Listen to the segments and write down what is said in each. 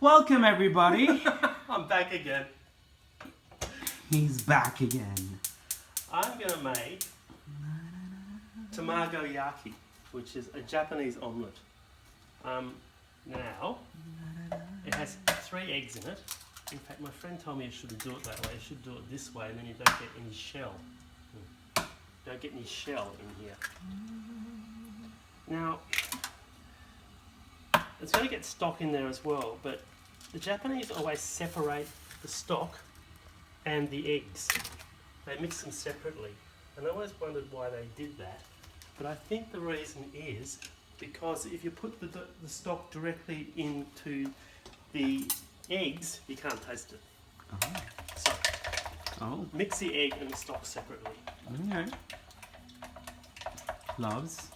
Welcome everybody. I'm back again. He's back again. I'm going to make Tamagoyaki, which is a Japanese omelette. Now, it has 3 eggs in it. In fact, my friend told me you shouldn't do it that way. You should do it this way, and then you don't get any shell. Don't get any shell in here. Now, it's going to get stock in there as well, but the Japanese always separate the stock and the eggs. They mix them separately. And I always wondered why they did that. But I think the reason is because if you put the stock directly into the eggs, you can't taste it. So, mix the egg and the stock separately. Okay. Loves.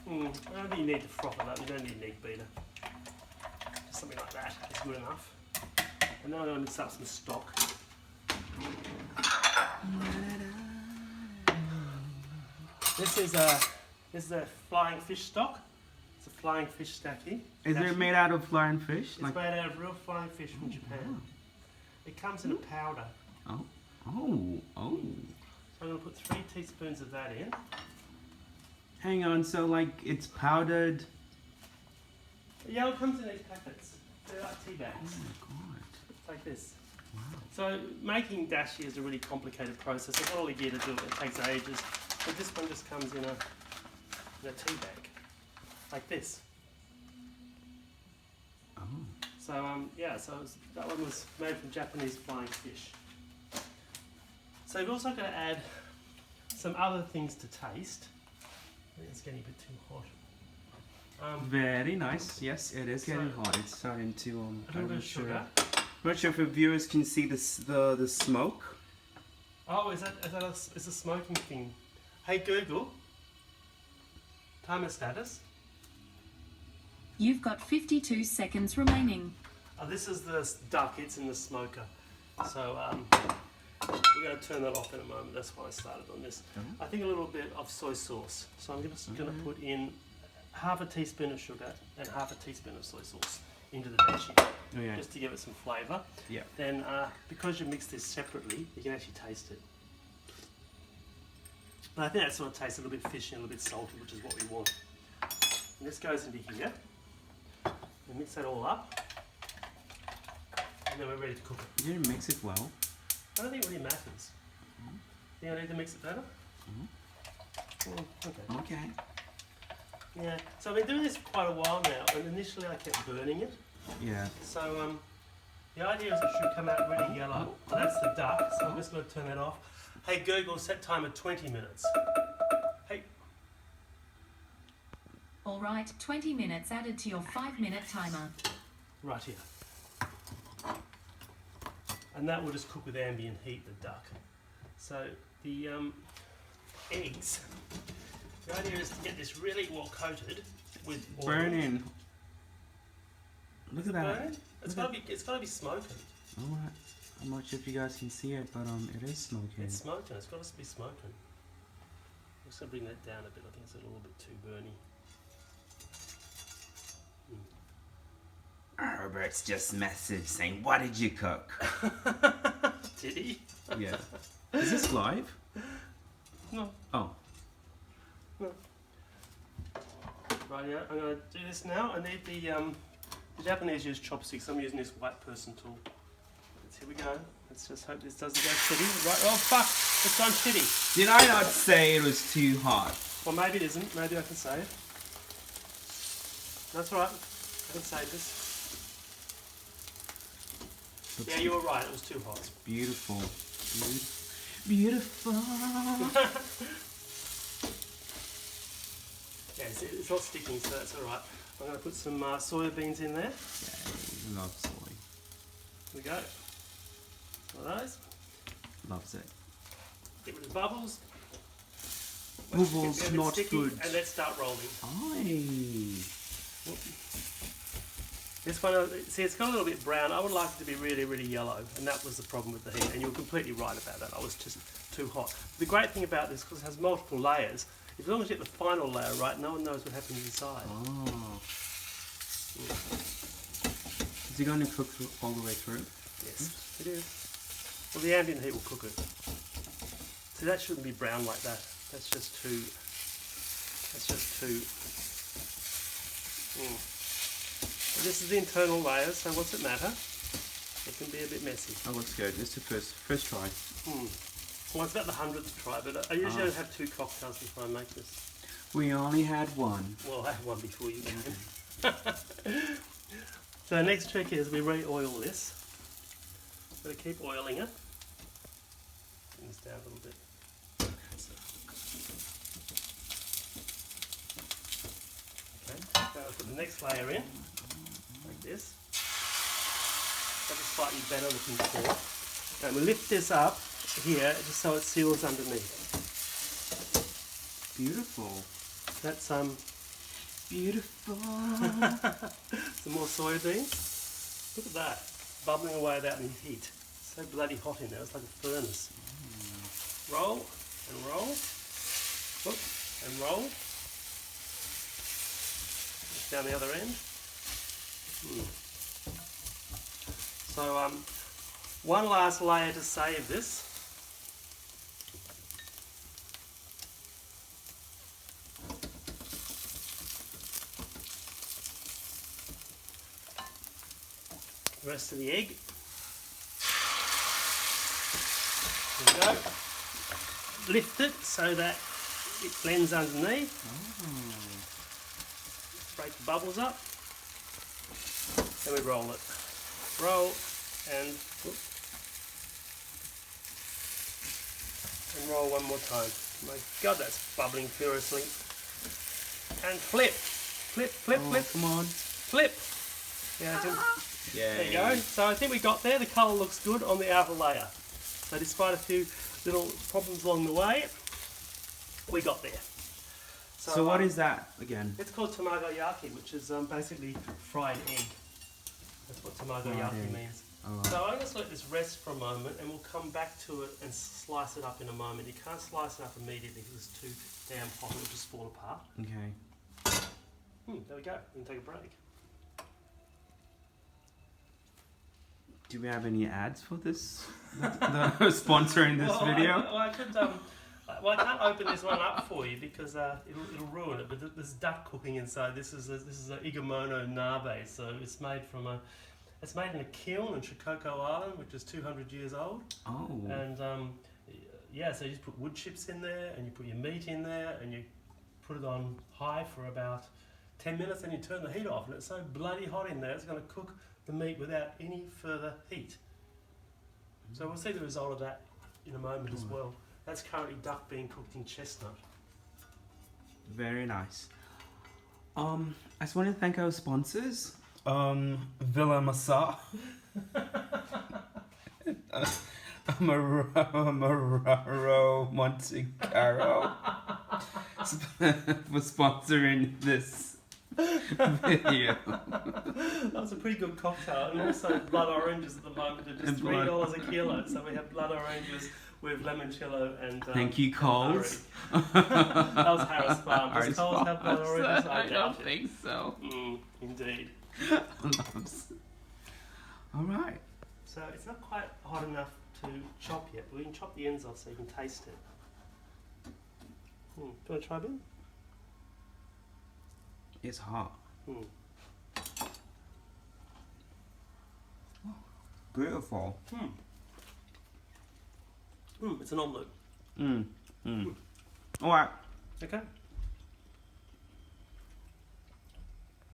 I don't think you need to froth it up. You don't need an egg beater. Just something like that is good enough. And then I'm going to mix up some stock. This is a flying fish stock. It's a flying fish stacky. Is it made out of flying fish? It's made out of real flying fish from Japan. Wow. It comes in a powder. Oh. So I'm going to put 3 teaspoons of that in. Hang on, so like it's powdered. Yeah, it comes in these packets. They're like tea bags. Oh my god. Like this. Wow. So making dashi is a really complicated process. I've got all the gear to do it. It takes ages. But this one just comes in a tea bag. Like this. Oh. So that one was made from Japanese flying fish. So you've also got to add some other things to taste. I think it's getting a bit too hot. Very nice. Yes, it is getting hot. It's starting to. A little bit of sugar. I'm not sure if the viewers can see the smoke. Oh, is a smoking thing? Hey Google, timer status. You've got 52 seconds remaining. Oh, this is the duck. It's in the smoker. So we're going to turn that off in a moment. That's why I started on this. I think a little bit of soy sauce. So I'm just going to put in half a teaspoon of sugar and half a teaspoon of soy sauce into the dashi, just to give it some flavour. Yeah. Then, because you mix this separately, you can actually taste it. But I think that sort of tastes a little bit fishy, a little bit salty, which is what we want. And this goes into here. We mix that all up, and then we're ready to cook it. You didn't mix it well. I don't think it really matters. Think I need to mix it better? Okay. Okay. Yeah, so I've been doing this for quite a while now, and initially I kept burning it. Yeah. So the idea is it should come out really yellow. Well, that's the duck, so I'm just going to turn that off. Hey Google, set timer 20 minutes. Hey. All right, 20 minutes added to your 5-minute timer. Right here. And that will just cook with ambient heat, the duck. So the eggs, the idea is to get this really well coated with oil. Burning. Look at that. Burning? It's got to be smoking. Alright. I'm not sure if you guys can see it, but it is smoking. It's smoking. It's got to be smoking. I'm just going to bring that down a bit. I think it's a little bit too burny. Herbert's just messaged saying, "What did you cook?" Did he? Yeah. Is this live? No. Oh. No. Right, yeah, I'm going to do this now. I need the Japanese use chopsticks. I'm using this white person tool. Here we go. Let's just hope this doesn't go shitty. Right, oh fuck, it's gone shitty. Did I not say it was too hot? Well, maybe it isn't. Maybe I can save it. That's alright. I can save this. Yeah, you were right. It was too hot. Beautiful. Beautiful. Yeah, it's not sticking, so that's alright. I'm going to put some soybeans in there. Yeah, love soy. Here we go. One of those. Loves it. Get rid of the bubbles. Bubbles, not sticky, good. And let's start rolling. Aye. This one, see, it's got a little bit brown. I would like it to be really, really yellow, and that was the problem with the heat. And you were completely right about that. I was just too hot. The great thing about this, because it has multiple layers, as long as you get the final layer right, no one knows what happens inside. Oh. Is it going to cook all the way through? Yes, it is. Well, the ambient heat will cook it. See, that shouldn't be brown like that. That's just too. But this is the internal layers, so what's it matter? It can be a bit messy. Oh, looks good. This is the first try. Well, it's about the 100th try, but I usually don't have 2 cocktails before I make this. We only had one. Well, I had one before you came. So the next trick is we re-oil this. Got to keep oiling it. Bring this down a little bit. Okay, so I'll put the next layer in, like this. That's a slightly better looking fork. And we lift this up here just so it seals underneath. Beautiful. That's Beautiful. some more soybeans. Look at that, bubbling away without any heat. So bloody hot in there, it's like a furnace. Roll and roll. Whoop, and roll. Just down the other end. So one last layer to save this. The rest of the egg. There we go. Lift it so that it blends underneath. Break the bubbles up. Then we roll it. Roll and roll one more time. My God, that's bubbling furiously. And flip. Flip, flip, flip. Come on. Flip. Yeah, there you go. So I think we got there. The colour looks good on the outer layer. So despite a few little problems along the way, we got there. So what is that again? It's called Tamagoyaki, which is basically fried egg. That's what Tamagoyaki means. Oh. So I'm going to let this rest for a moment and we'll come back to it and slice it up in a moment. You can't slice it up immediately because it's too damn hot, it'll just fall apart. Okay. There we go. We can take a break. Do we have any ads for this? the sponsoring this video? I could. Well, I can't open this one up for you because it'll ruin it. But there's duck cooking inside. This is a Igamono nabe, so it's made it's made in a kiln in Shikoku Island, which is 200 years old. Oh. And yeah, so you just put wood chips in there, and you put your meat in there, and you put it on high for about 10 minutes, and you turn the heat off, and it's so bloody hot in there, it's going to cook the meat without any further heat. So we'll see the result of that in a moment as well. That's currently duck being cooked in chestnut. Very nice. I just want to thank our sponsors. Villa Massa. Amararo Montecaro for sponsoring this video. That was a pretty good cocktail, and also blood oranges at the moment are just $3 a kilo. So we have blood oranges with limoncello and thank you, Coles. That was Harris Farm. Does Coles have blood oranges? I don't think so. Indeed. All right. So it's not quite hot enough to chop yet, but we can chop the ends off so you can taste it. Do you want to try a bit? It's hot. Beautiful. It's an omelette. All right. Okay.